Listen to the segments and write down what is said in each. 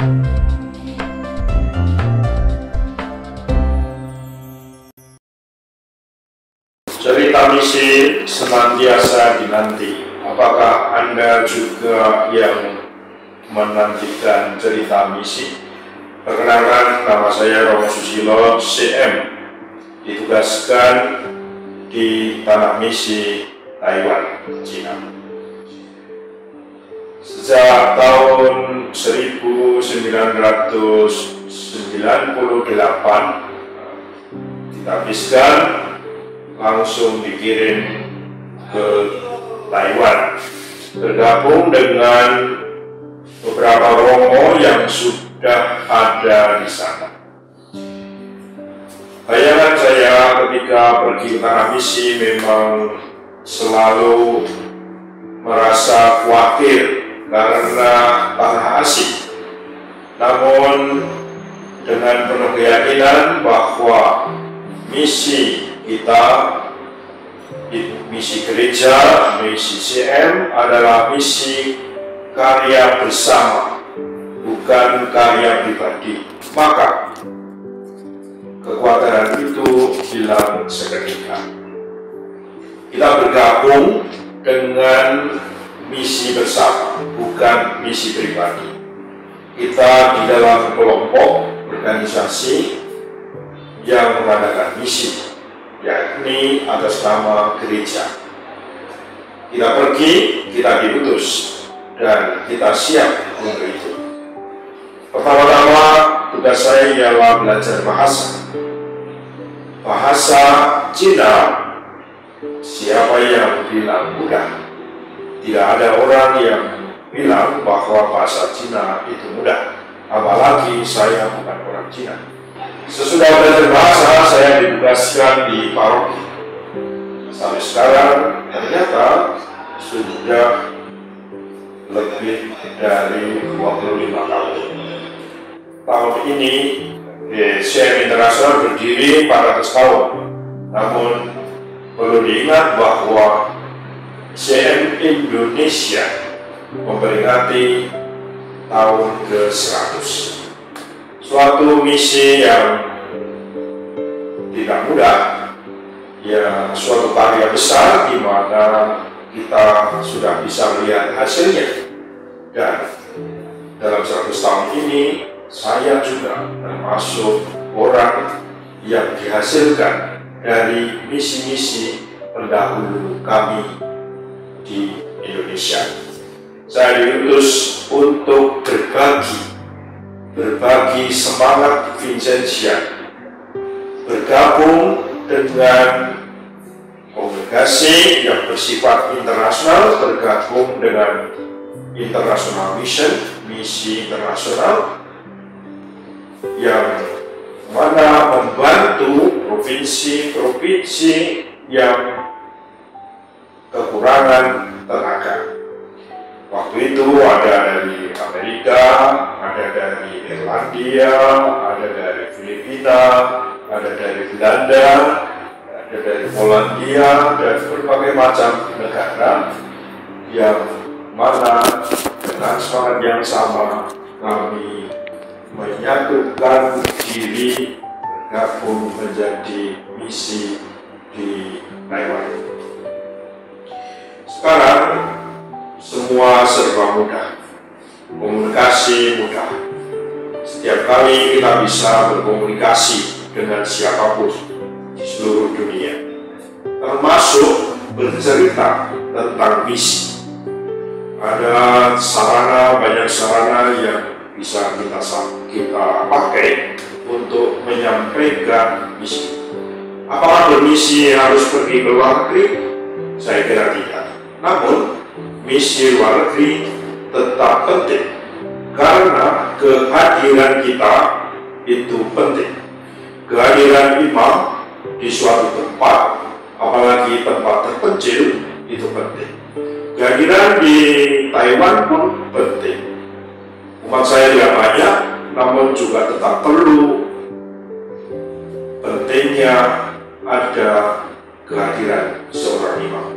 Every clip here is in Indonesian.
Cerita misi senantiasa dinanti. Apakah Anda juga yang menantikan cerita misi? Perkenalkan, nama saya Romo Susilo, CM, ditugaskan di Tanah Misi, Taiwan, Cina. Sejak tahun 1998 dihabiskan langsung dikirim ke Taiwan, bergabung dengan beberapa romo yang sudah ada di sana. Bayangan saya ketika pergi ke Tanah Misi memang selalu merasa khawatir karena tanah asing. Namun dengan penuh keyakinan bahwa misi kita, misi gereja, misi CM adalah misi karya bersama, bukan karya pribadi. Maka kekhawatiran itu hilang seketika. Kita bergabung dengan misi bersama, bukan misi pribadi. Kita di dalam kelompok organisasi yang mengadakan misi, yakni atas nama gereja. Kita pergi, kita diutus, dan kita siap untuk itu. Pertama-tama tugas saya ialah belajar bahasa. Bahasa Cina, siapa yang bilang mudah? Tidak ada orang yang bilang bahwa bahasa Cina itu mudah, apalagi saya bukan orang Cina. Sesudah belajar bahasa, saya ditugaskan di paroki. Sampai sekarang ternyata sudah lebih dari 25 tahun. Tahun ini CM Internasional berdiri 400 tahun. Namun perlu diingat bahwa CM Indonesia memperingati tahun ke-100. Suatu misi yang tidak mudah, ya suatu karya besar di mana kita sudah bisa melihat hasilnya. Dan dalam 100 tahun ini, saya juga termasuk orang yang dihasilkan dari misi-misi pendahulu kami di Indonesia. Saya diutus untuk berbagi semangat Vincenzian, bergabung dengan kongregasi yang bersifat internasional, bergabung dengan International Mission, misi internasional yang mana membantu provinsi-provinsi yang kekurangan tenaga. Waktu itu ada dari Amerika, ada dari Irlandia, ada dari Filipina, ada dari Belanda, ada dari Polandia, dan berbagai macam negara yang mana dengan semangat yang sama kami menyatukan diri bergabung menjadi misi di Taiwan. Sekarang semua serba mudah, komunikasi mudah. Setiap kali kita bisa berkomunikasi dengan siapapun di seluruh dunia, termasuk bercerita tentang misi. Ada banyak sarana yang bisa kita pakai untuk menyampaikan misi. Apakah bermisi harus pergi ke luar negeri? Saya kira tidak. Namun, misi luar negeri tetap penting karena kehadiran kita itu penting. Kehadiran imam di suatu tempat, apalagi tempat terpencil, itu penting. Kehadiran di Taiwan pun penting. Umat saya tidak banyak, namun juga tetap perlu pentingnya ada kehadiran seorang imam.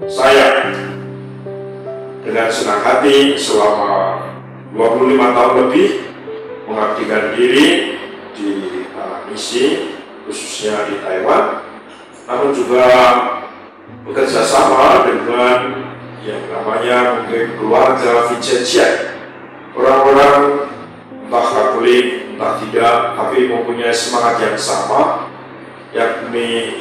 Saya dengan senang hati selama 25 tahun lebih mengabdikan diri di tanah misi, khususnya di Taiwan, namun juga bekerja sama dengan yang namanya mungkin keluarga Vincentian, orang-orang entah Katolik, entah tidak, tapi mempunyai semangat yang sama, yakni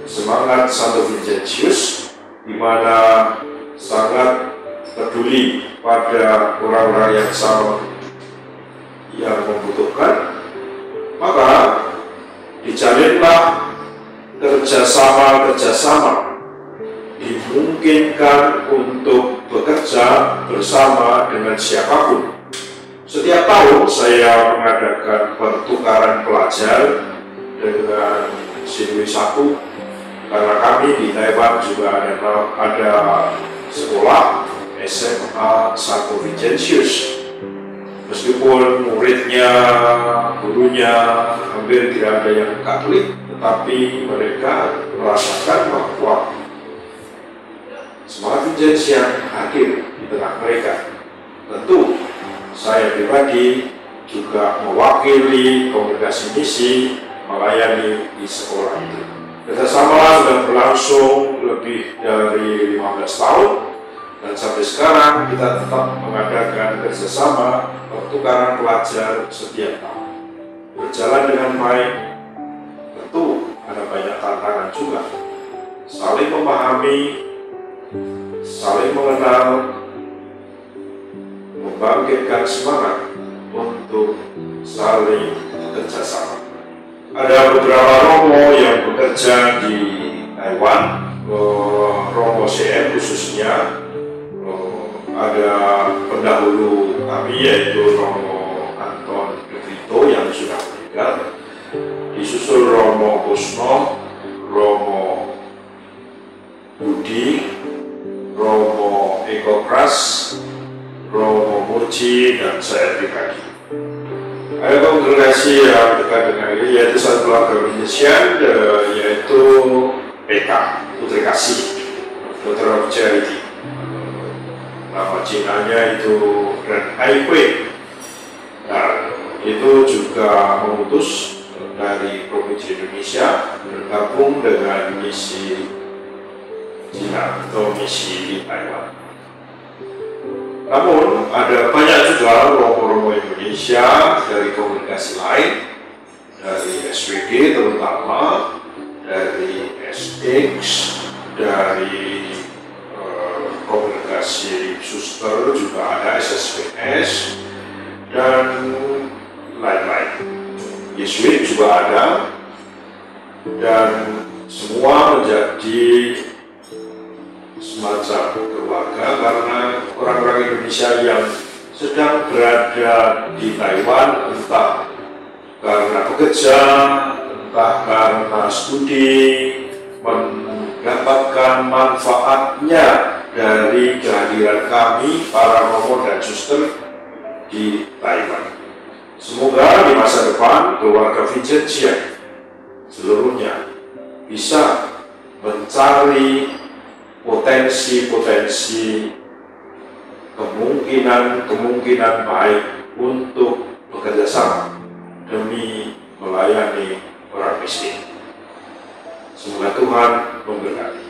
semangat Santo Vincentius, di mana sangat peduli pada orang-orang yang sama yang membutuhkan. Maka dijalinlah kerjasama dimungkinkan untuk bekerja bersama dengan siapapun. Setiap tahun saya mengadakan pertukaran pelajar dengan Sinwi 1, karena kami di Taiwan juga ada sekolah SMA Santo Vincentius. Meskipun muridnya, gurunya hampir tidak ada yang Katolik, tetapi mereka merasakan bahwa semangat Vincentian hadir di tengah mereka. Tentu saya pribadi juga mewakili kongregasi misi melayani di sekolah itu. Kerjasama sudah berlangsung lebih dari 15 tahun, dan sampai sekarang kita tetap mengadakan kerjasama pertukaran pelajar setiap tahun. Berjalan dengan baik. Tentu ada banyak tantangan juga. Saling memahami, saling mengenal, membangkitkan semangat untuk saling bekerjasama. Ada beberapa romo yang bekerja di Taiwan, romo CM khususnya. Ada pendahulu kami yaitu Romo Anton De Vito yang sudah meninggal, disusul Romo Kusno, Romo Budi, Romo Eko Pras, Romo Murci, dan saya pribadi. Ada kongregasi yang dekat dengan ini, yaitu satu keluarga Indonesian, yaitu PK, Putri Kasih, Daughter of Charity. Nama Cinanya itu Ren Aihui. Nah, itu juga mengutus dari Provinsi Indonesia bergabung dengan misi Cina atau misi di Taiwan. Namun ada banyak juga romo-romo Indonesia dari komunikasi lain, dari SWG terutama, dari SX, dari komunikasi suster juga ada, SSPS, dan lain-lain. Yesuit juga ada, dan semua menjadi semacam keluarga karena orang-orang Indonesia yang sedang berada di Taiwan, entah karena bekerja, entah karena studi, mendapatkan manfaatnya dari kehadiran kami, para romo dan suster di Taiwan. Semoga di masa depan keluarga Vincentian seluruhnya bisa mencari potensi-potensi kemungkinan baik untuk bekerja sama demi melayani orang miskin. Semoga Tuhan memberkati.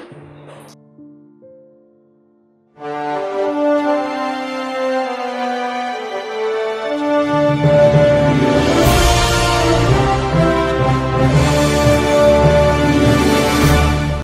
Thank you.